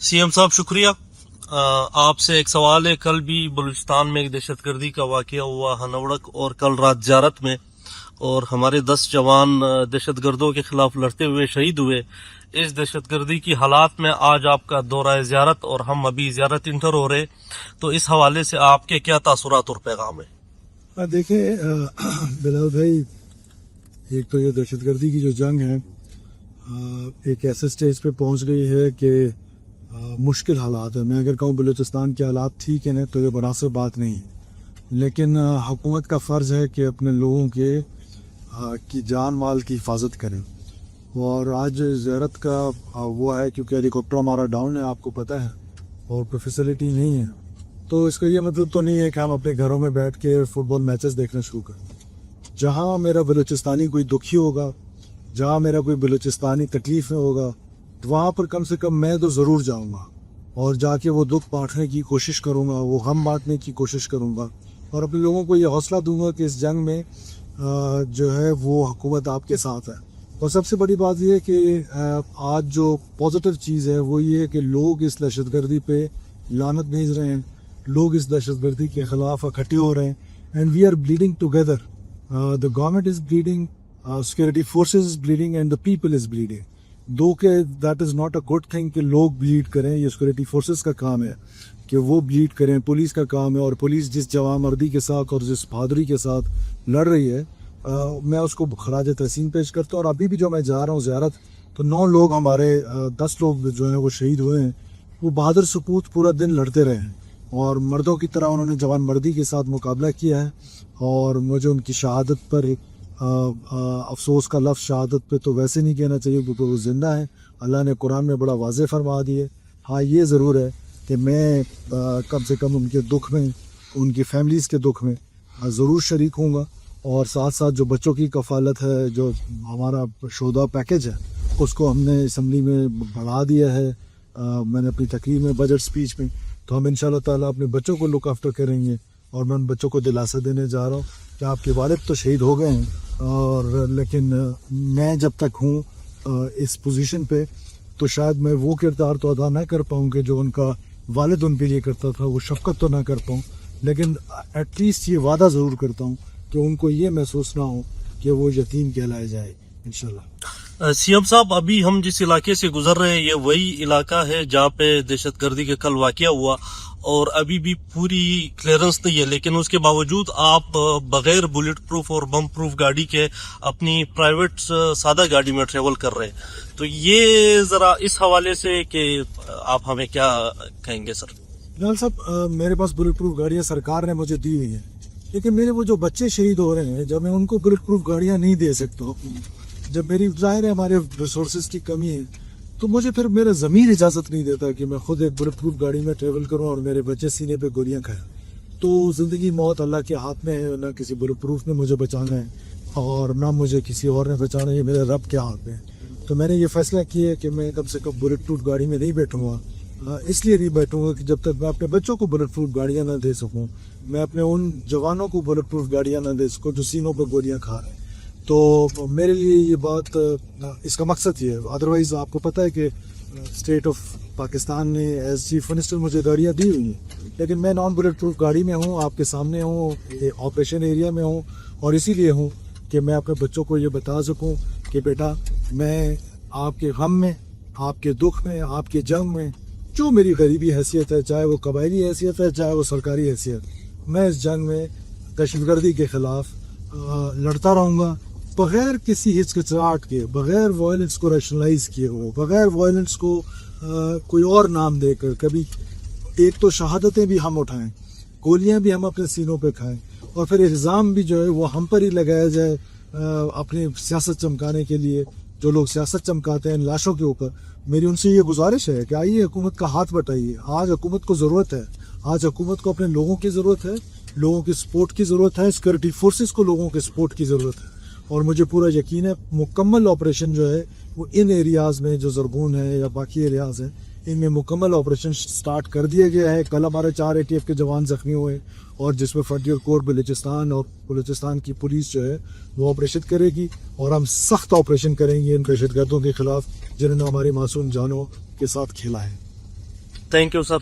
C M साहब शुक्रिया। आपसे एक सवाल है, कल भी बलूचिस्तान में एक दहशत गर्दी का वाक़या हुआ हनवड़क और कल रात ज़ियारत में, और हमारे 10 जवान दहशत गर्दों के खिलाफ लड़ते हुए शहीद हुए। इस दहशत गर्दी की हालात में आज आपका दौरा ज़ियारत और हम अभी ज़ियारत इंटर हो रहे, तो इस हवाले से आपके क्या तासुरात और पैगाम है? देखिए बिलाल भाई, एक तो ये दहशतगर्दी की जो जंग है एक ऐसे स्टेज पे पहुंच गई है कि मुश्किल हालात है। मैं अगर कहूँ बलूचिस्तान के हालात ठीक है ना तो ये मुनासिब बात नहीं है, लेकिन हुकूमत का फ़र्ज़ है कि अपने लोगों के की जान माल की हिफाजत करें। और आज ज़ियारत का वो है क्योंकि हेलीकॉप्टर हमारा डाउन है, आपको पता है, और कोई फैसिलिटी नहीं है, तो इसका ये मतलब तो नहीं है कि हम अपने घरों में बैठ के फ़ुटबॉल मैचेस देखना शुरू करें। जहाँ मेरा बलूचिस्तानी कोई दुखी होगा, जहाँ मेरा कोई बलूचिस्तानी तकलीफ़ में होगा, तो वहाँ पर कम से कम मैं तो ज़रूर जाऊँगा और जाके वो दुख बांटने की कोशिश करूँगा, वो गम बांटने की कोशिश करूँगा, और अपने लोगों को ये हौसला दूँगा कि इस जंग में जो है वो हुकूमत आपके साथ है। और सबसे बड़ी बात ये है कि आज जो पॉजिटिव चीज़ है वो ये है कि लोग इस दहशतगर्दी पे लानत भेज रहे हैं, लोग इस दहशतगर्दी के ख़िलाफ़ इकट्ठे हो रहे हैं, and we are bleeding together. The government is bleeding, security forces is bleeding and the people is bleeding. दो के that is not a good thing कि लोग ब्लीड करें, ये सिक्योरिटी फोर्सेस का काम है कि वो ब्लीड करें, पुलिस का काम है। और पुलिस जिस जवानमर्दी के साथ और जिस बहादुरी के साथ लड़ रही है, मैं उसको खराज तहसीन पेश करता हूँ। और अभी भी जो मैं जा रहा हूँ ज़ियारत, तो 9 लोग हमारे 10 लोग जो हैं वो शहीद हुए हैं। वो बहादुर सपूत पूरा दिन लड़ते रहे हैं और मर्दों की तरह उन्होंने जवानमर्दी के साथ मुकाबला किया है। और मुझे उनकी शहादत पर अफसोस का लफ्ज़ शहादत पे तो वैसे नहीं कहना चाहिए क्योंकि वो ज़िंदा है। अल्लाह ने कुरान में बड़ा वाज़ेह फरमा दिए। हाँ, ये ज़रूर है कि मैं कम से कम उनके दुख में, उनकी फैमिलीज़ के दुख में ज़रूर शरीक होऊंगा। और साथ साथ जो बच्चों की कफ़ालत है, जो हमारा शोधा पैकेज है, उसको हमने असम्बली में बढ़ा दिया है। मैंने अपनी तकरीर में, बजट स्पीच में, तो हम इंशाअल्लाह ताला अपने बच्चों को लुक आफ्टर करेंगे। और मैं उन बच्चों को दिलासा देने जा रहा हूँ कि आपके वालिद तो शहीद हो गए हैं, और लेकिन मैं जब तक हूँ इस पोजीशन पे तो शायद मैं वो किरदार तो अदा ना कर पाऊँ कि जो उनका वालिद उनके लिए करता था, वो शफ़क़त तो ना कर पाऊँ, लेकिन एटलीस्ट ये वादा ज़रूर करता हूँ कि उनको ये महसूस ना हो कि वो यतीम कहलाए जाए इंशाल्लाह। सीएम साहब, अभी हम जिस इलाके से गुजर रहे हैं ये वही इलाका है जहाँ पे दहशतगर्दी का कल वाक़या हुआ, और अभी भी पूरी क्लियरेंस नहीं है, लेकिन उसके बावजूद आप बगैर बुलेट प्रूफ और बम प्रूफ गाड़ी के अपनी प्राइवेट सादा गाड़ी में ट्रेवल कर रहे हैं, तो ये ज़रा इस हवाले से कि आप हमें क्या कहेंगे सर? बिलाल साहब, मेरे पास बुलेट प्रूफ गाड़ियाँ सरकार ने मुझे दी हुई हैं, लेकिन मेरे वो जो बच्चे शहीद हो रहे हैं, जब मैं उनको बुलेट प्रूफ गाड़ियाँ नहीं दे सकता, जब मेरी ज़ाहिर है हमारे रिसोर्सेज की कमी है, तो मुझे फिर मेरा ज़मीर इजाज़त नहीं देता कि मैं खुद एक बुलेट प्रूफ गाड़ी में ट्रेवल करूं और मेरे बच्चे सीने पे गोलियां खाएं। तो ज़िंदगी मौत अल्लाह के हाथ में है, ना किसी बुलेट प्रूफ ने मुझे बचाना है और ना मुझे किसी और ने बचाना है, ये मेरे रब के हाथ में है। तो मैंने ये फ़ैसला किया है कि मैं कम से कम बुलेट प्रूफ गाड़ी में नहीं बैठूँगा। इसलिए नहीं बैठूँगा कि जब तक मैं अपने बच्चों को बुलेट प्रूफ गाड़ियाँ ना दे सकूँ, मैं अपने उन जवानों को बुलेट प्रूफ गाड़ियाँ ना दे सकूँ जो सीनों पर गोलियाँ खा रहे हैं। तो मेरे लिए ये बात, इसका मकसद ये है। अदरवाइज़ आपको पता है कि स्टेट ऑफ पाकिस्तान ने एज चीफ मिनिस्टर मुझे गाड़ियाँ दी हुई हैं, लेकिन मैं नॉन बुलेट प्रूफ गाड़ी में हूँ, आपके सामने हूँ, ऑपरेशन एरिया में हूँ, और इसीलिए हूँ कि मैं अपने बच्चों को ये बता सकूँ कि बेटा, मैं आपके गम में, आपके दुख में, आपके जंग में, जो मेरी गरीबी हैसियत है, चाहे वो कबायली हैसियत है, चाहे वो सरकारी हैसियत, मैं इस जंग में दहशतगर्दी के ख़िलाफ़ लड़ता रहूँगा, बग़ैर किसी हिचकिचाहट के, बग़ैर वायलेंस को रैशनलाइज़ किए हो, बग़ैर वायलेंस को कोई और नाम देकर। कभी एक तो शहादतें भी हम उठाएं, गोलियां भी हम अपने सीनों पे खाएं, और फिर इल्ज़ाम भी जो है वो हम पर ही लगाया जाए अपनी सियासत चमकाने के लिए। जो लोग सियासत चमकाते हैं लाशों के ऊपर, मेरी उनसे ये गुजारिश है कि आइए हुकूमत का हाथ बटाइए। आज हुकूमत को ज़रूरत है, आज हुकूमत को अपने लोगों की ज़रूरत है, लोगों की सपोर्ट की ज़रूरत है, सिक्योरिटी फोर्सेस को लोगों के सपोर्ट की ज़रूरत है। और मुझे पूरा यकीन है मुकम्मल ऑपरेशन जो है वो इन एरियाज़ में, जो ज़रगून है या बाकी एरियाज़ हैं, इनमें मुकम्मल ऑपरेशन स्टार्ट कर दिया गया है। कल हमारे 4 ATF के जवान ज़ख्मी हुए, और जिसमें फ्रंटियर कोर बलूचिस्तान और बलूचिस्तान की पुलिस जो है वो ऑपरेशन करेगी, और हम सख्त ऑपरेशन करेंगे इन दहशतगर्दों के ख़िलाफ़ जिन्होंने हमारी मासूम जानों के साथ खेला है। Thank you sir.